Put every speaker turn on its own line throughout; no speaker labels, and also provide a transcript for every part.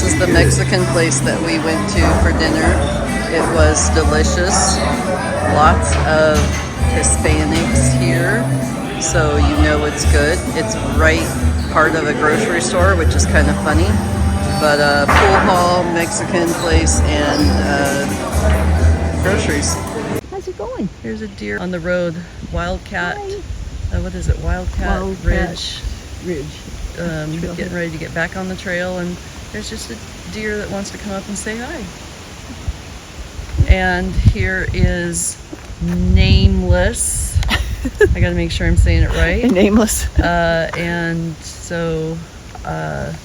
This is the Mexican place that we went to for dinner. It was delicious. Lots of Hispanics here, so you know it's good. It's right part of a grocery store, which is kind of funny. But pool hall, Mexican place, and groceries.
How's it going?
Here's a deer on the road. Wildcat. What is it? Wildcat Ridge. Getting ready to get back on the trail, and there's just a deer that wants to come up and say hi. And here is Nameless. I gotta make sure I'm saying it right.
Nameless.
And so I'm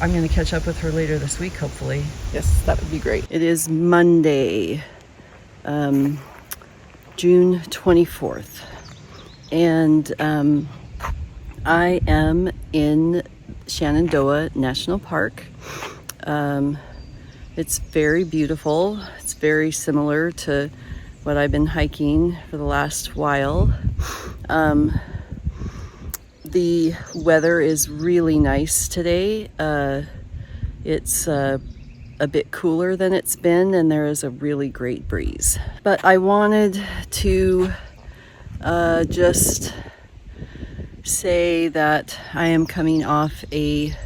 gonna catch up with her later this week, hopefully.
Yes, that would be great.
It is Monday, June 24th. And I am in Shenandoah National Park. It's very beautiful. It's very similar to what I've been hiking for the last while. The weather is really nice today. It's a bit cooler than it's been, and there is a really great breeze. But I wanted to just say that I am coming off a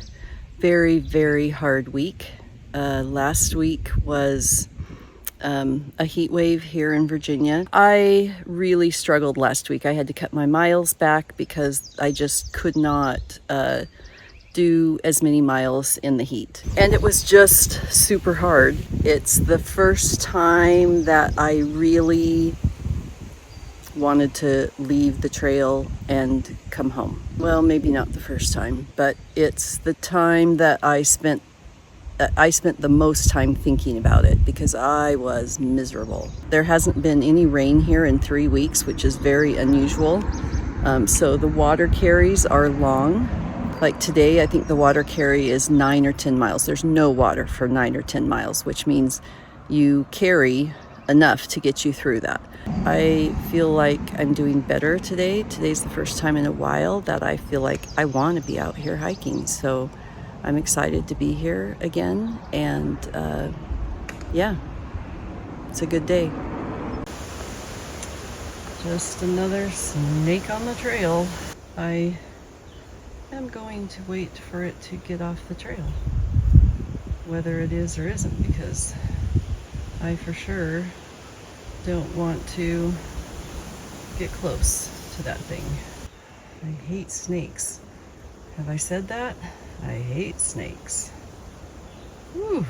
very, very hard week. Last week was a heat wave here in Virginia. I really struggled last week. I had to cut my miles back because I just could not do as many miles in the heat. And it was just super hard. It's the first time that I really wanted to leave the trail and come home. Well, maybe not the first time, but it's the time that I spent the most time thinking about it because I was miserable. There hasn't been any rain here in 3 weeks, which is very unusual. So the water carries are long. Like today, I think the water carry is 9 or 10 miles. There's no water for 9 or 10 miles, which means you carry enough to get you through that. I feel like I'm doing better today. Today's the first time in a while that I feel like I want to be out here hiking. So I'm excited to be here again, and yeah, it's a good day. Just another snake on the trail. I am going to wait for it to get off the trail, whether it is or isn't, because I for sure don't want to get close to that thing. I hate snakes. Have I said that? I hate snakes. Whew.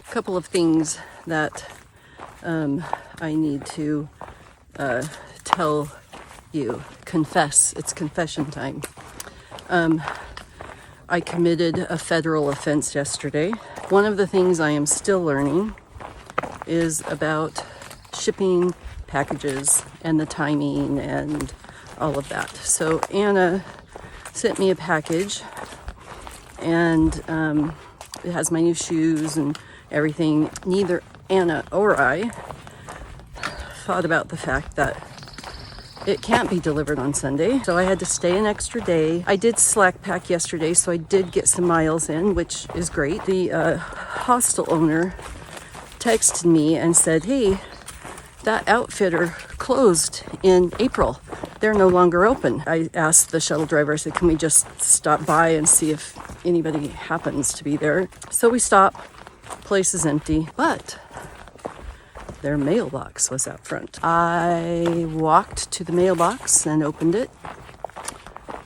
A couple of things that I need to tell you. Confess. It's confession time. I committed a federal offense yesterday. One of the things I am still learning is about shipping packages and the timing and all of that. So Anna sent me a package, and it has my new shoes and everything. Neither Anna or I thought about the fact that it can't be delivered on Sunday, so I had to stay an extra day. I did slack pack yesterday, so I did get some miles in, which is great. The hostel owner texted me and said, hey, that outfitter closed in April. They're no longer open. I asked the shuttle driver, I said, can we just stop by and see if anybody happens to be there? So we stop, place is empty, but their mailbox was out front. I walked to the mailbox and opened it,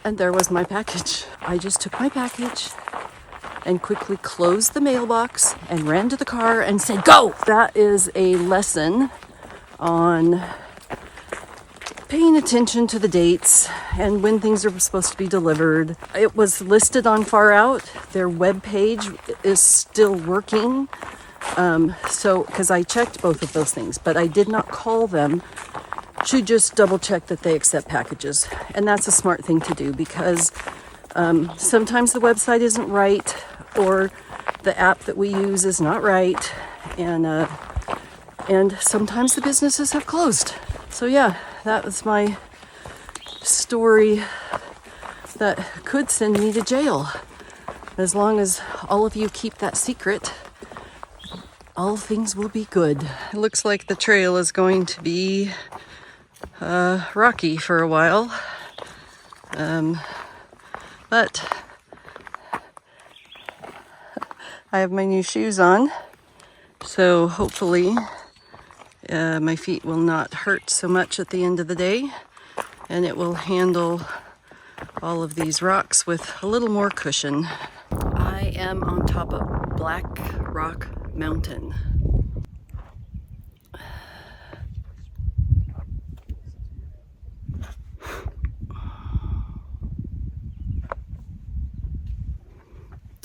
and there was my package. I just took my package and quickly closed the mailbox and ran to the car and said, go! That is a lesson on paying attention to the dates and when things are supposed to be delivered. It was listed on Far Out. Their webpage is still working. So, because I checked both of those things, but I did not call them to just double check that they accept packages. And that's a smart thing to do because sometimes the website isn't right, or the app that we use is not right. And sometimes the businesses have closed. So yeah, that was my story that could send me to jail. As long as all of you keep that secret, all things will be good. It looks like the trail is going to be rocky for a while. But I have my new shoes on, so hopefully my feet will not hurt so much at the end of the day, and it will handle all of these rocks with a little more cushion. I am on top of Black Rock Mountain.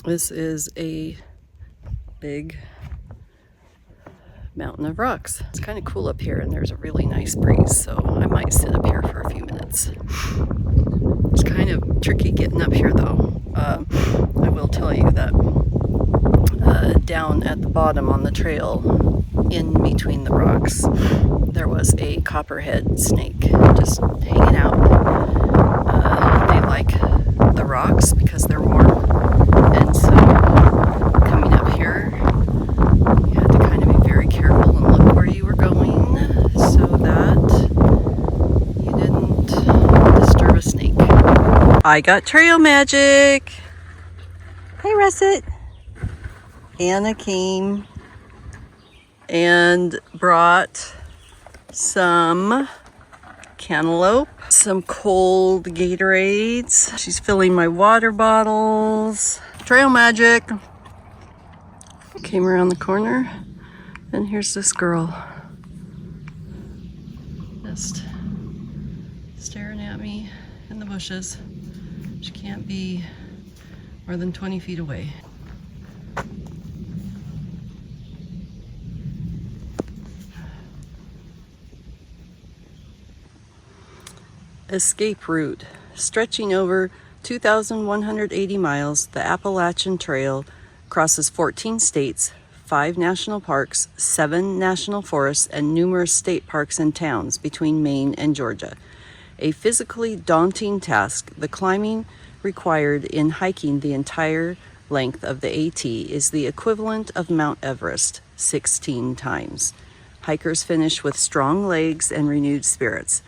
This is a big mountain of rocks. It's kind of cool up here and there's a really nice breeze, so I might sit up here for a few minutes. It's kind of tricky getting up here though. I will tell you that down at the bottom on the trail, in between the rocks, there was a copperhead snake just hanging out. They like the rocks because they're warm, and so coming up here, you had to kind of be very careful and look where you were going so that you didn't disturb a snake. I got trail magic. Hey, Russet. Anna came and brought some cantaloupe, some cold Gatorades. She's filling my water bottles. Trail magic. Came around the corner, and here's this girl just staring at me in the bushes. She can't be more than 20 feet away. Escape route. Stretching over 2,180 miles, the Appalachian Trail crosses 14 states, 5 national parks, 7 national forests, and numerous state parks and towns between Maine and Georgia. A physically daunting task, the climbing required in hiking the entire length of the AT is the equivalent of Mount Everest 16 times. Hikers finish with strong legs and renewed spirits.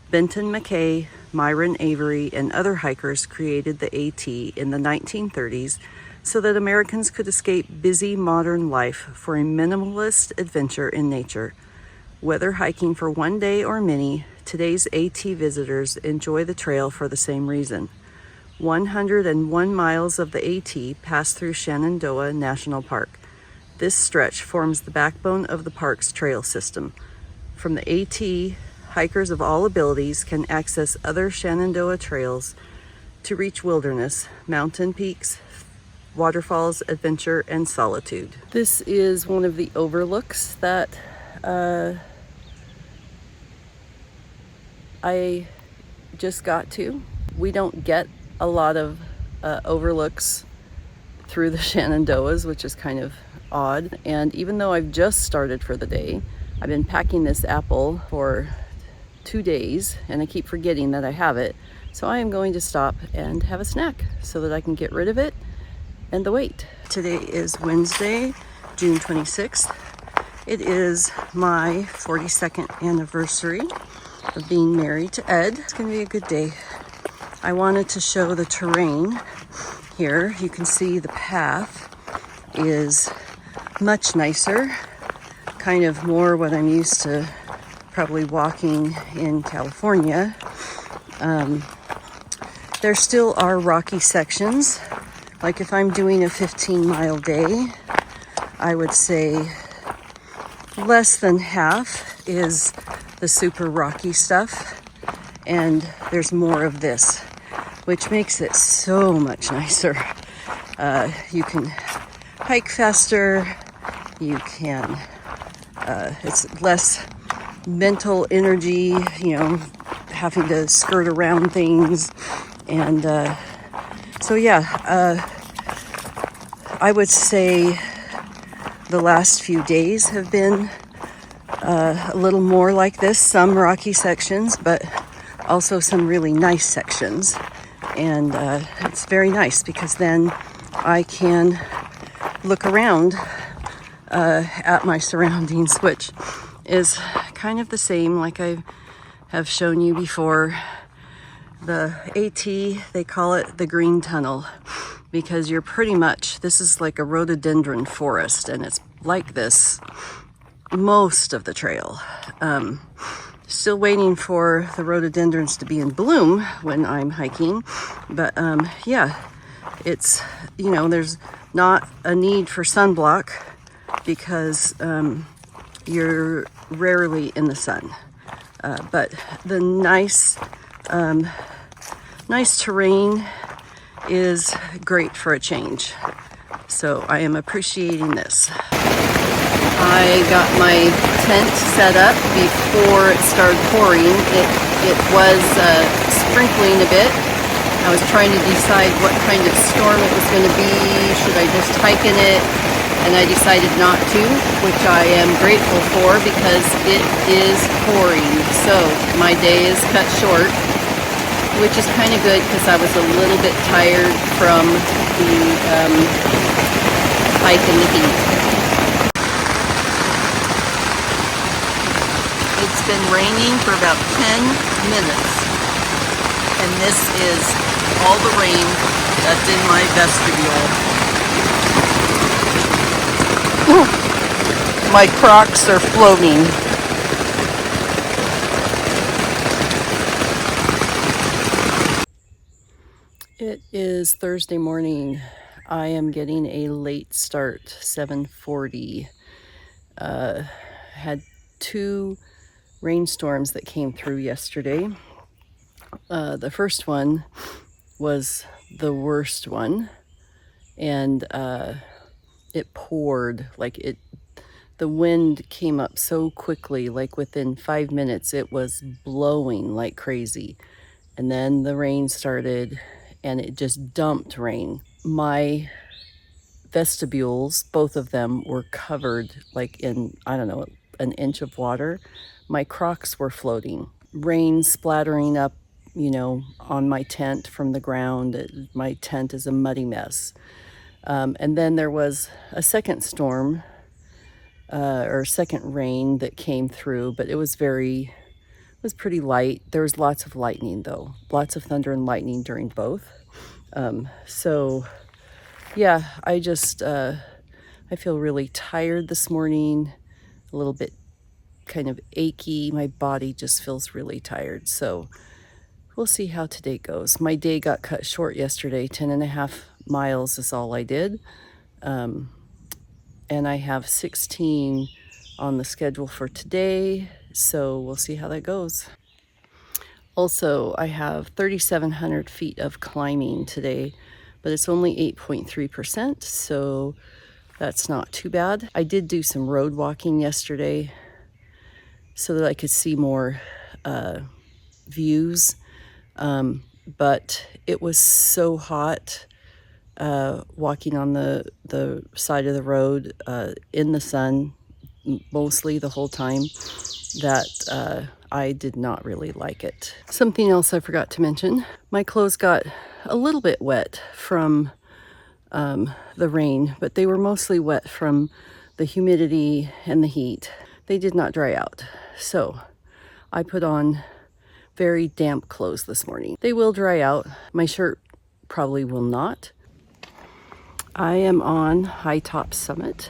Benton McKay, Myron Avery, and other hikers created the AT in the 1930s so that Americans could escape busy modern life for a minimalist adventure in nature. Whether hiking for one day or many, today's AT visitors enjoy the trail for the same reason. 101 miles of the AT pass through Shenandoah National Park. This stretch forms the backbone of the park's trail system. From the AT, hikers of all abilities can access other Shenandoah trails to reach wilderness, mountain peaks, waterfalls, adventure, and solitude. This is one of the overlooks that I just got to. We don't get a lot of overlooks through the Shenandoahs, which is kind of odd. And even though I've just started for the day, I've been packing this apple for 2 days and I keep forgetting that I have it. So I am going to stop and have a snack so that I can get rid of it and the weight. Today is Wednesday, June 26th. It is my 42nd anniversary of being married to Ed. It's gonna be a good day. I wanted to show the terrain here. You can see the path is much nicer, kind of more what I'm used to probably walking in California. There still are rocky sections. Like if I'm doing a 15-mile day, I would say less than half is the super rocky stuff, and there's more of this, which makes it so much nicer. You can hike faster, you can, it's less mental energy, you know, having to skirt around things. And so yeah, I would say the last few days have been a little more like this. Some rocky sections, but also some really nice sections. And it's very nice because then I can look around at my surroundings, which is kind of the same like I have shown you before. The AT, they call it the green tunnel because you're pretty much, this is like a rhododendron forest, and it's like this most of the trail. Still waiting for the rhododendrons to be in bloom when I'm hiking, but yeah, it's, you know, there's not a need for sunblock because you're rarely in the sun. But the nice terrain is great for a change. So I am appreciating this. I got my tent set up before it started pouring. It was sprinkling a bit. I was trying to decide what kind of storm it was going to be. Should I just hike in it? And I decided not to, which I am grateful for because it is pouring. So my day is cut short, which is kind of good because I was a little bit tired from the hike in the heat. It's been raining for about 10 minutes, and this is all the rain that's in my vestibule. My Crocs are floating. It is Thursday morning. I am getting a late start, 7:40. Had 2 rainstorms that came through yesterday. The first one was the worst one, and it poured like it. The wind came up so quickly, like within 5 minutes, it was blowing like crazy. And then the rain started, and it just dumped rain. My vestibules, both of them, were covered like in, I don't know, an inch of water. My Crocs were floating. Rain splattering up, you know, on my tent from the ground. My tent is a muddy mess. And then there was a second storm, or second rain that came through, but it was pretty light. There was lots of lightning though, lots of thunder and lightning during both. So yeah, I feel really tired this morning, a little bit kind of achy. My body just feels really tired. So we'll see how today goes. My day got cut short yesterday. 10.5 miles is all I did. And I have 16 on the schedule for today, so we'll see how that goes. Also, I have 3,700 feet of climbing today, but it's only 8.3%, so that's not too bad. I did do some road walking yesterday so that I could see more views, but it was so hot walking on the side of the road in the sun mostly the whole time that I did not really like it. Something else I forgot to mention, my clothes got a little bit wet from the rain, but they were mostly wet from the humidity and the heat. They did not dry out, so I put on very damp clothes this morning. They will dry out. My shirt probably will not. I am on High Top Summit.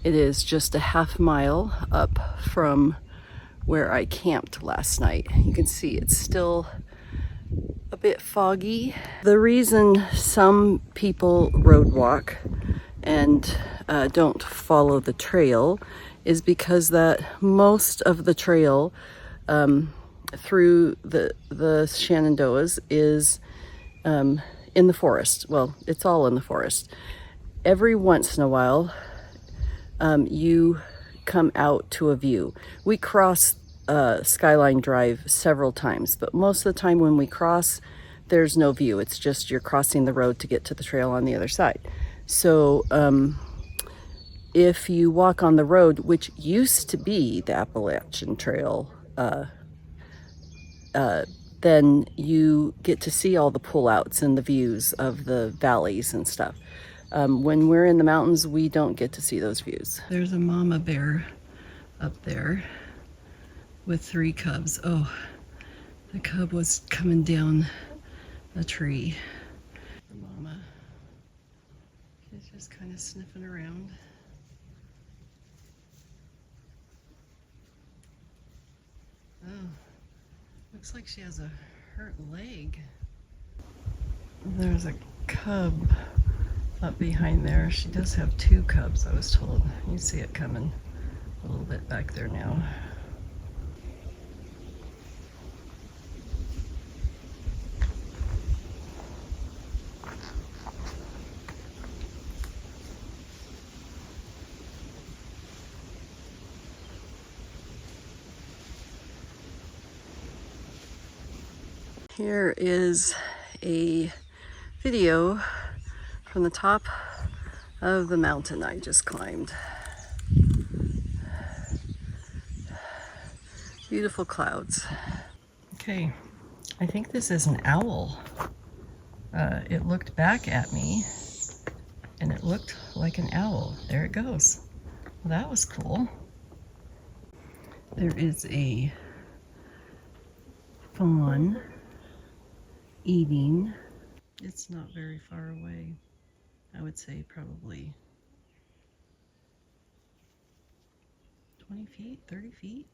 It is just a half mile up from where I camped last night. You can see it's still a bit foggy. The reason some people road walk and don't follow the trail is because that most of the trail through the Shenandoahs is in the forest. Well, it's all in the forest. Every once in a while, you come out to a view. We cross Skyline Drive several times, but most of the time when we cross, there's no view. It's just you're crossing the road to get to the trail on the other side. So if you walk on the road, which used to be the Appalachian Trail then you get to see all the pullouts and the views of the valleys and stuff. When we're in the mountains, we don't get to see those views. There's a mama bear up there with 3 cubs. Oh, the cub was coming down a tree. The mama is just kind of sniffing around. Oh, looks like she has a hurt leg. There's a cub up behind there. She does have 2 cubs, I was told. You see it coming a little bit back there now. Here is a video from the top of the mountain I just climbed. Beautiful clouds. Okay, I think this is an owl. It looked back at me and it looked like an owl. There it goes. Well, that was cool. There is a fawn eating. It's not very far away. I would say probably 20 feet, 30 feet.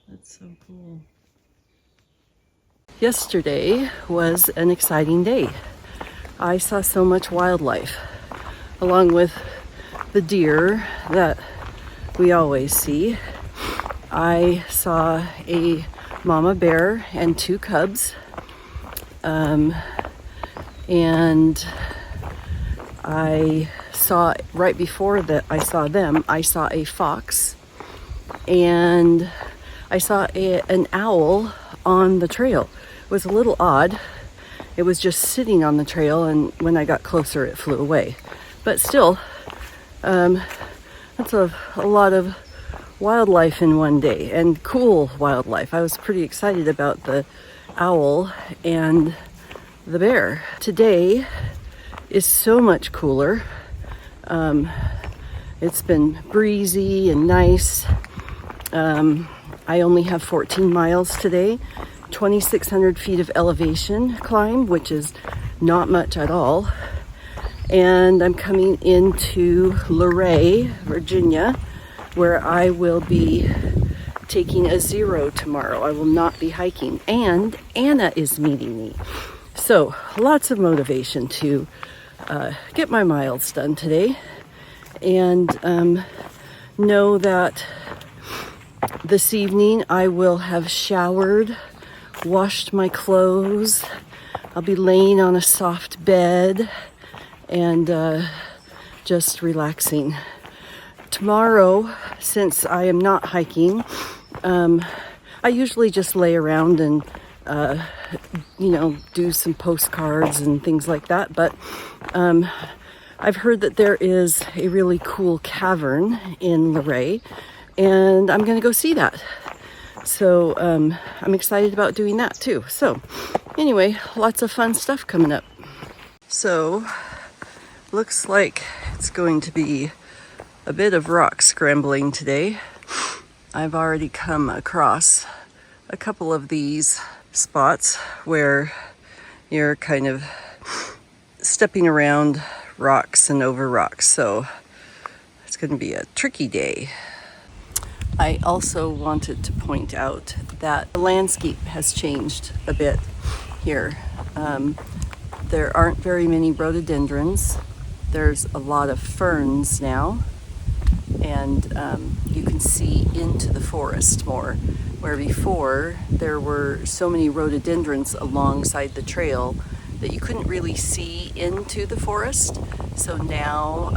That's so cool. Yesterday was an exciting day. I saw so much wildlife, along with the deer that we always see. I saw a mama bear and 2 cubs, and I saw, right before that I saw them, I saw a fox, and I saw an owl on the trail. It was a little odd. It was just sitting on the trail, and when I got closer it flew away. But still, that's a lot of wildlife in one day, and cool wildlife. I was pretty excited about the owl and the bear. Today is so much cooler. It's been breezy and nice. I only have 14 miles today, 2,600 feet of elevation climb, which is not much at all. And I'm coming into Luray, Virginia, where I will be taking a 0 tomorrow. I will not be hiking, and Anna is meeting me. So lots of motivation to get my miles done today, and know that this evening I will have showered, washed my clothes. I'll be laying on a soft bed and just relaxing. Tomorrow, since I am not hiking, I usually just lay around and do some postcards and things like that. But I've heard that there is a really cool cavern in Luray, and I'm going to go see that. So I'm excited about doing that too. So anyway, lots of fun stuff coming up. So looks like it's going to be a bit of rock scrambling today. I've already come across a couple of these spots where you're kind of stepping around rocks and over rocks, so it's going to be a tricky day. I also wanted to point out that the landscape has changed a bit here. There aren't very many rhododendrons. There's a lot of ferns now, and you can see into the forest more, where before there were so many rhododendrons alongside the trail that you couldn't really see into the forest. So now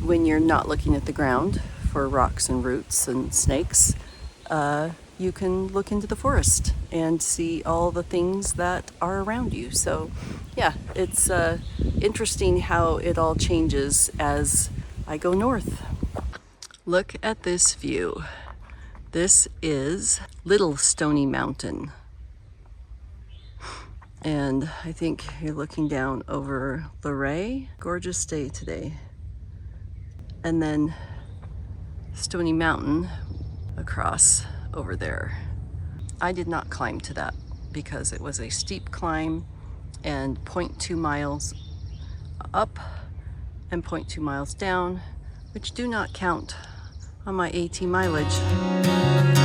when you're not looking at the ground for rocks and roots and snakes, you can look into the forest and see all the things that are around you. So yeah, it's interesting how it all changes as I go north. Look at this view. This is Little Stony Mountain. And I think you're looking down over Luray. Gorgeous day today. And then Stony Mountain across over there. I did not climb to that because it was a steep climb and 0.2 miles up and 0.2 miles down, which do not count on my AT mileage.